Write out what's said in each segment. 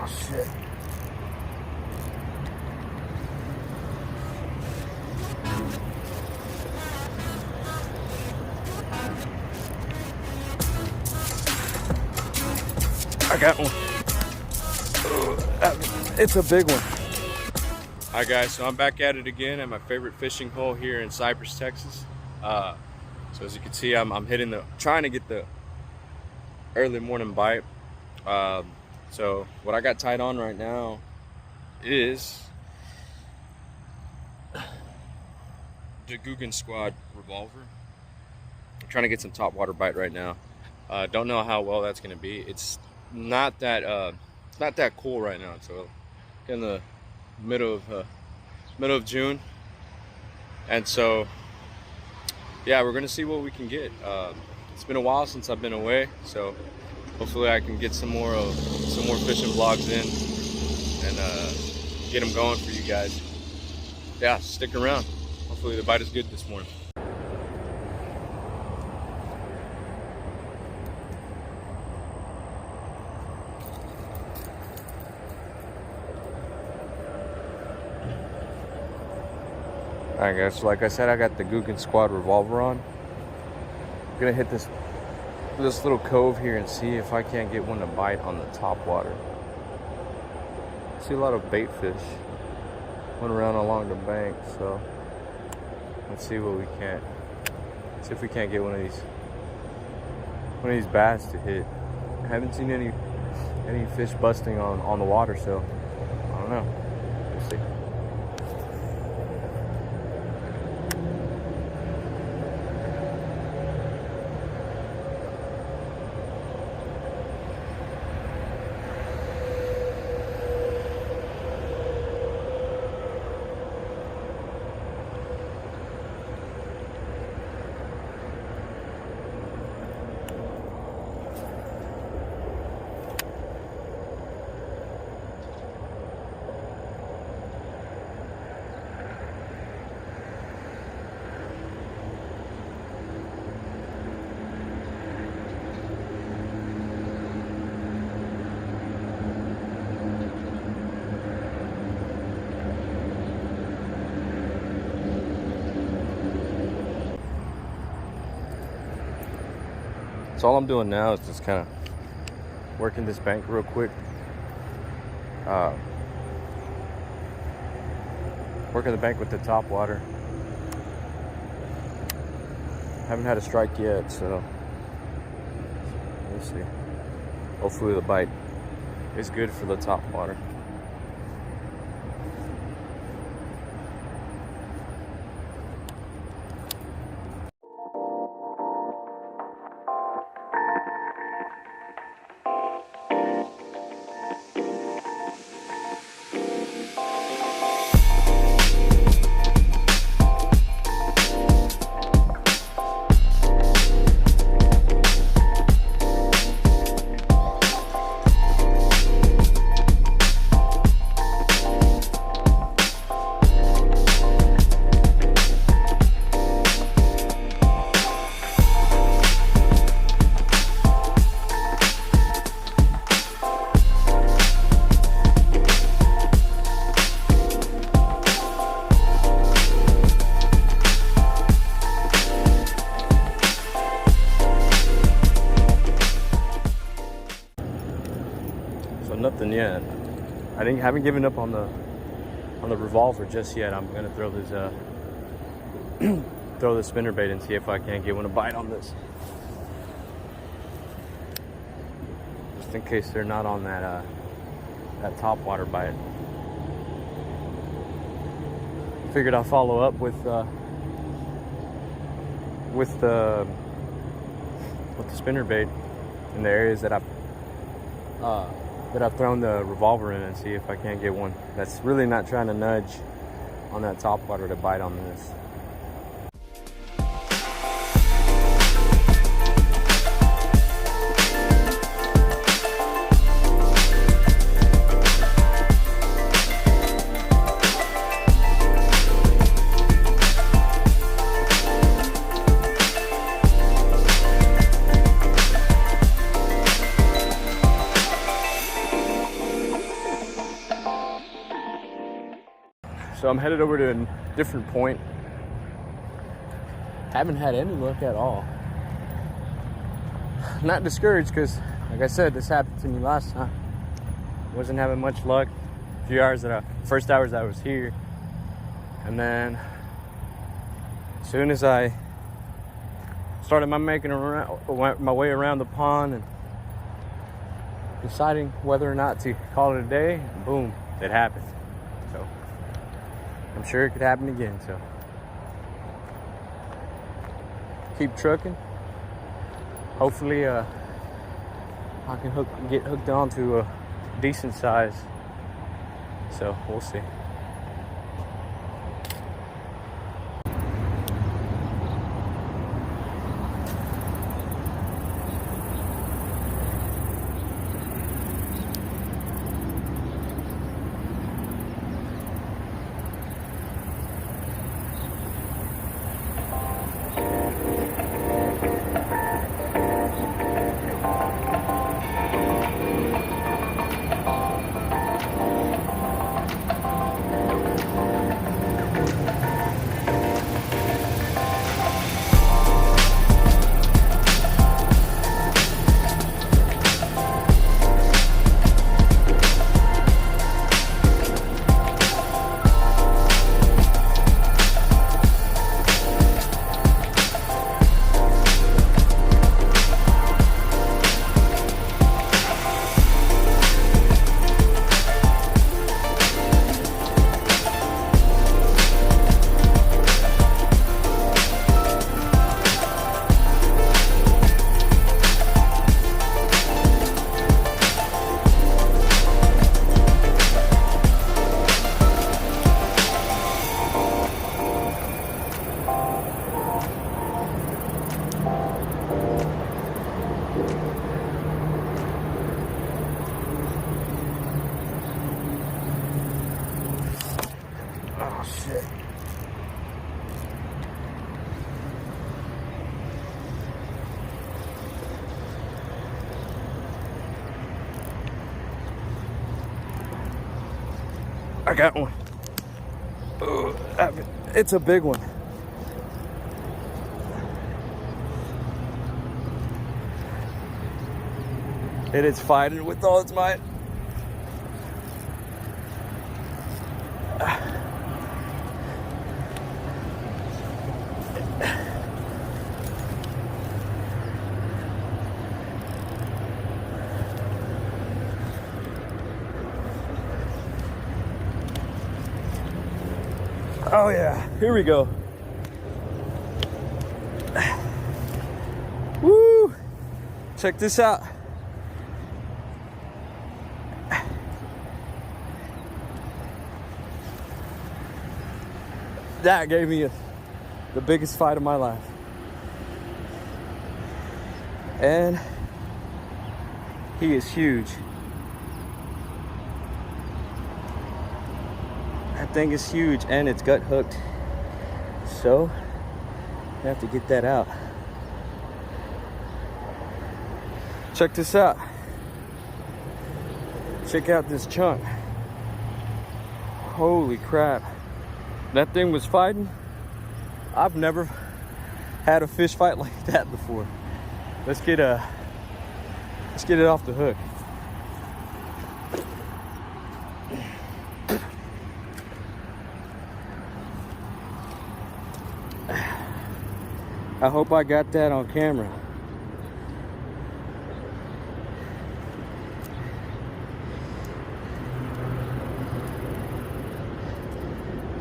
shit. I got one. It's a big one. Alright guys, so I'm back at it again at my favorite fishing hole here in Cypress, Texas. So as you can see, I'm hitting trying to get the early morning bite. So what I got tied on right now is the Guggen Squad revolver. I'm trying to get some top water bite right now. Don't know how well that's gonna be. It's not that cool right now. So in the middle of June, and so yeah, we're gonna see what we can get. It's been a while since I've been away, so hopefully I can get some more fishing vlogs in and get them going for you guys. Yeah, stick around. Hopefully the bite is good this morning. Alright guys, so like I said, I got the Guggen Squad revolver on. I'm gonna hit this little cove here and see if I can't get one to bite on the top water. I see a lot of bait fish went around along the bank, so let's see what we can. See if we can't get one of these bass to hit. I haven't seen any fish busting on the water, so I don't know. We'll see. So all I'm doing now is just kind of working this bank real quick. Working the bank with the top water. Haven't had a strike yet, so we'll see. Hopefully the bite is good for the top water. Nothing yet. Haven't given up on the revolver just yet. I'm gonna throw this throw the spinnerbait and see if I can't get one to bite on this, just in case they're not on that top water bite. Figured I'll follow up with the spinnerbait in the areas that I've thrown the revolver in and see if I can't get one that's really not trying to nudge on that top water to bite on this. So I'm headed over to a different point. Haven't had any luck at all. Not discouraged because, like I said, this happened to me last time. Wasn't having much luck. A few hours first hours I was here. And then as soon as I started making my way around the pond and deciding whether or not to call it a day, boom, it happened. So I'm sure it could happen again. So keep trucking. Hopefully I can get hooked onto a decent size. So we'll see. Oh shit. I got one. Oh, it's a big one. It is fighting with all its might. Oh yeah, here we go. Woo! Check this out. That gave me the biggest fight of my life. And he is huge. That thing is huge and it's gut hooked. So I have to get that out. Check this out. Check out this chunk. Holy crap. That thing was fighting. I've never had a fish fight like that before. Let's get it off the hook. I hope I got that on camera.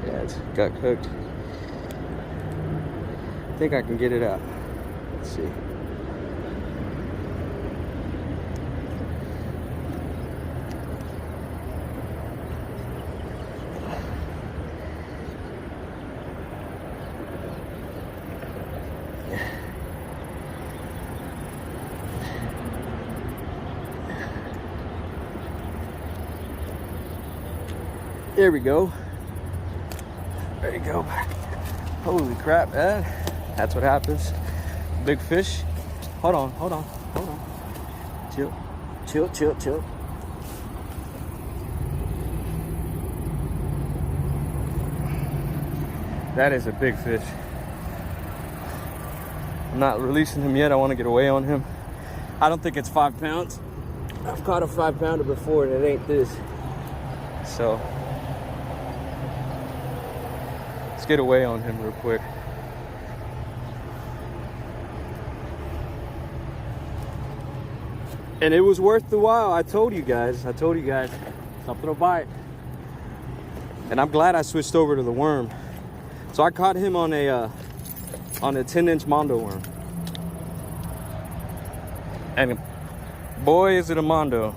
Yeah, it's got cooked. I think I can get it out. Let's see. There we go. There you go. Holy crap, man. That's what happens. Big fish. Hold on, hold on, hold on. Chill, chill, chill, chill. That is a big fish. I'm not releasing him yet. I want to get away on him. I don't think it's 5 pounds. I've caught a 5-pounder before and it ain't this. So let's get away on him real quick. And it was worth the while. I told you guys, something will bite. And I'm glad I switched over to the worm. So I caught him on a 10-inch Mondo worm. And boy, is it a Mondo.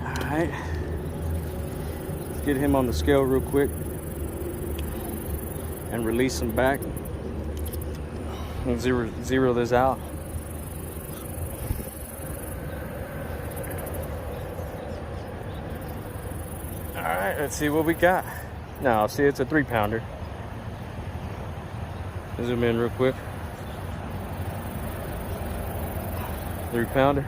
All right. Let's get him on the scale real quick and release him back. And zero this out. All right, let's see what we got. Now, see, it's a 3-pounder. Zoom in real quick. 3-pounder.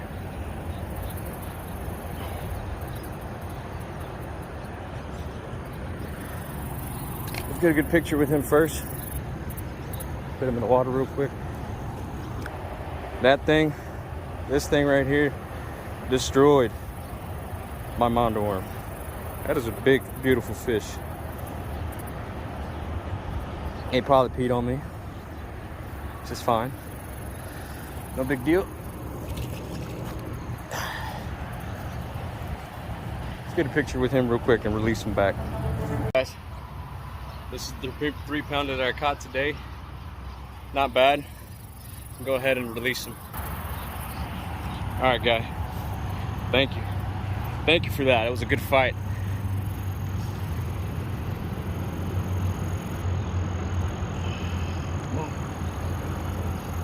Let's get a good picture with him first. Put him in the water real quick. That thing, this thing right here, destroyed my Mondo worm. That is a big, beautiful fish. He probably peed on me, which is fine. No big deal. Let's get a picture with him real quick and release him back. Guys, this is the 3-pounder that I caught today. Not bad. Go ahead and release him. All right, guy. Thank you. Thank you for that. It was a good fight.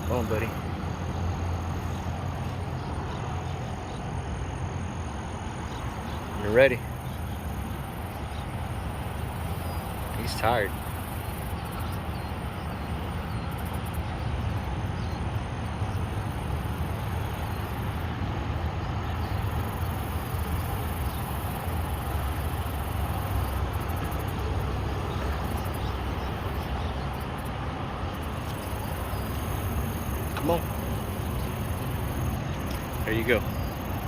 Come on, buddy. You're ready. He's tired. Come on. There you go.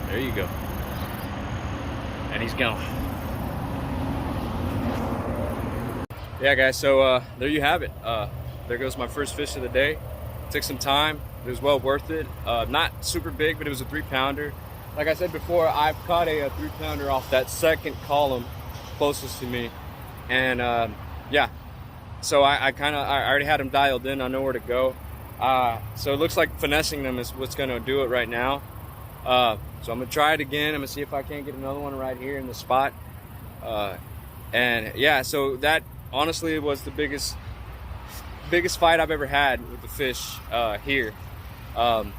There you go. And he's gone. Yeah, guys, so there you have it. There goes my first fish of the day. Took some time. It was well worth it. Not super big, but it was a 3-pounder. Like I said before, I've caught a 3-pounder off that second column closest to me. And yeah, so I already had him dialed in. I know where to go. So it looks like finessing them is what's going to do it right now. So I'm going to try it again. I'm going to see if I can't get another one right here in the spot. And yeah, so that honestly was the biggest fight I've ever had with the fish here. The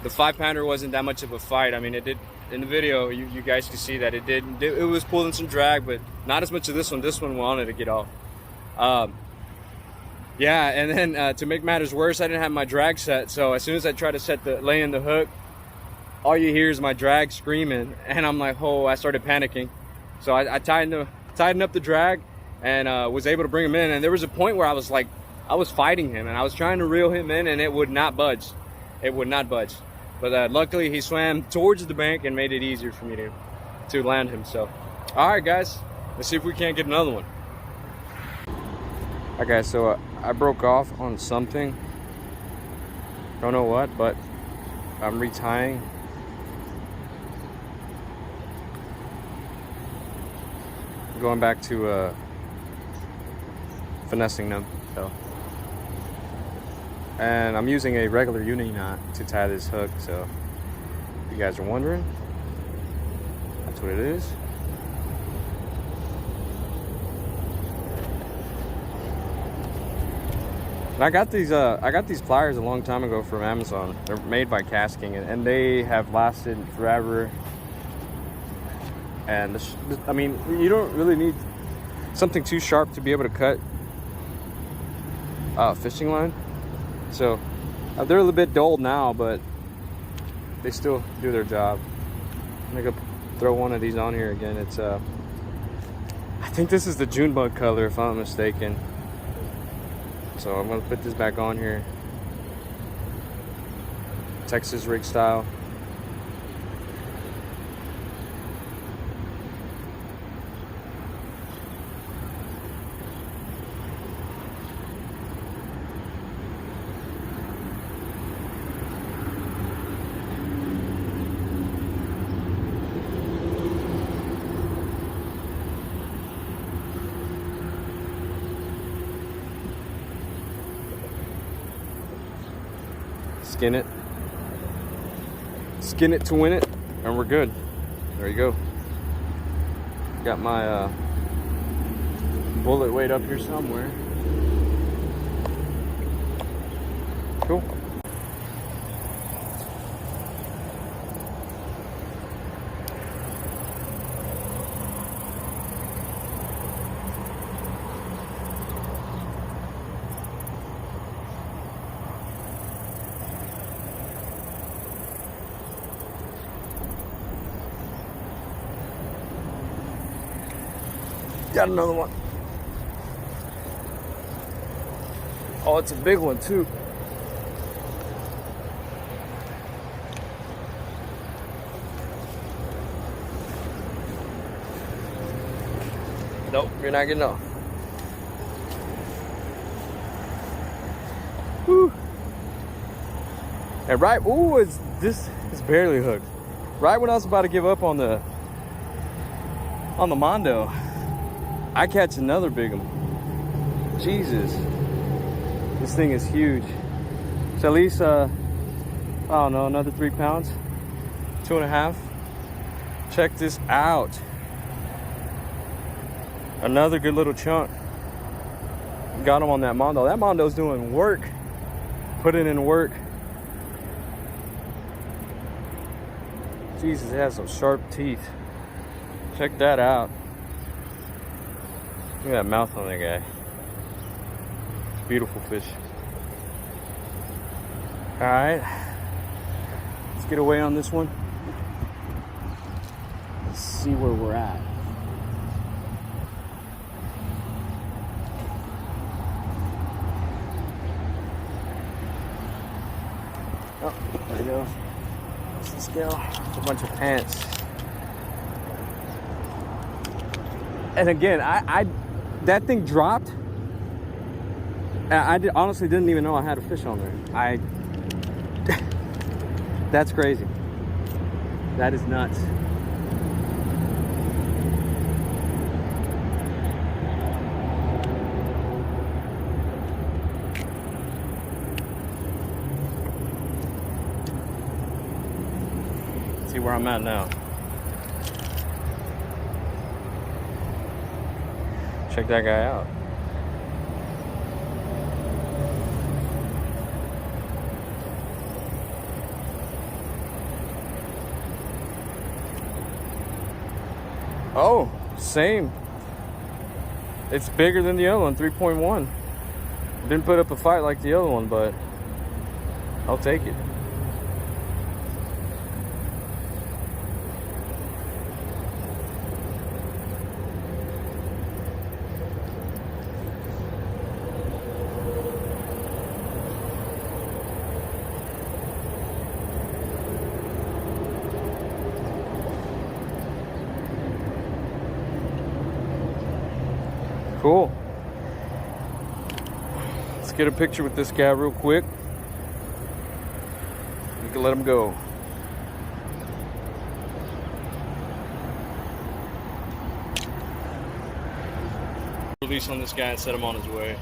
5-pounder wasn't that much of a fight. I mean, it did in the video. You guys can see that it was pulling some drag, but not as much as this one. This one wanted to get off. Yeah, and then to make matters worse, I didn't have my drag set. So as soon as I try to lay in the hook, all you hear is my drag screaming, and I'm like, oh, I started panicking. So I tightened up the drag and was able to bring him in. And there was a point where I was fighting him and I was trying to reel him in, and it would not budge. It would not budge. But luckily he swam towards the bank and made it easier for me to land him. So, all right, guys, let's see if we can't get another one. All right, guys, so I broke off on something. Don't know what, but I'm retying. Going back to finessing them. So, and I'm using a regular uni knot to tie this hook. So, if you guys are wondering, that's what it is. And I got these pliers a long time ago from Amazon. They're made by Casking, and they have lasted forever. And I mean, you don't really need something too sharp to be able to cut fishing line. So they're a little bit dull now, but they still do their job. I'm gonna go throw one of these on here again. It's I think this is the June bug color, if I'm not mistaken. So I'm gonna put this back on here. Texas rig style. Skin it. Skin it to win it, and we're good. There you go. Got my bullet weight up here somewhere. Cool. Got another one. Oh, it's a big one too. Nope, you're not getting off. Woo. And right, ooh, this is barely hooked. Right when I was about to give up on the Mondo, I catch another big one. Jesus. This thing is huge. It's at least, I don't know, another 3 pounds, 2.5. Check this out. Another good little chunk. Got him on that Mondo. That Mondo's doing work. Putting in work. Jesus, it has some sharp teeth. Check that out. Look at that mouth on that guy. Beautiful fish. All right, let's get away on this one. Let's see where we're at. Oh, there we go. What's the scale? It's a bunch of pants. And again, that thing dropped. I honestly didn't even know I had a fish on there. That's crazy. That is nuts. Let's see where I'm at now. Check that guy out. Oh, same. It's bigger than the other one, 3.1. Didn't put up a fight like the other one, but I'll take it. Cool. Let's get a picture with this guy real quick. We can let him go. Release on this guy and set him on his way.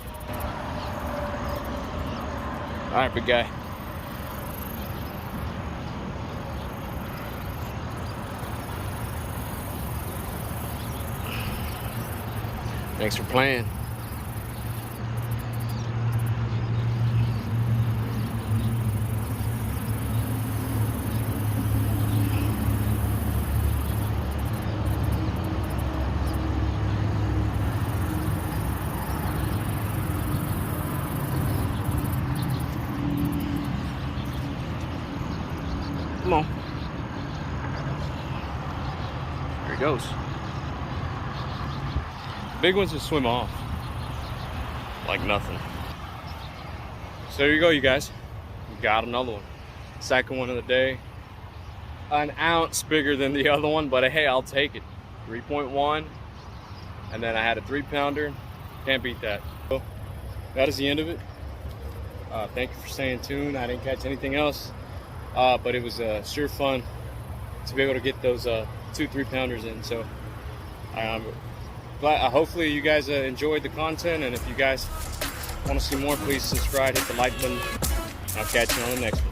All right, big guy. Thanks for playing. Come on. There he goes. Big ones just swim off like nothing. So there you go, you guys. We got another one. Second one of the day. An ounce bigger than the other one, but hey, I'll take it. 3.1. And then I had a 3-pounder. Can't beat that. So that is the end of it. Thank you for staying tuned. I didn't catch anything else, but it was sure fun to be able to get those 2 3-pounders in. So hopefully you guys enjoyed the content, and if you guys want to see more, please subscribe, hit the like button. I'll catch you on the next one.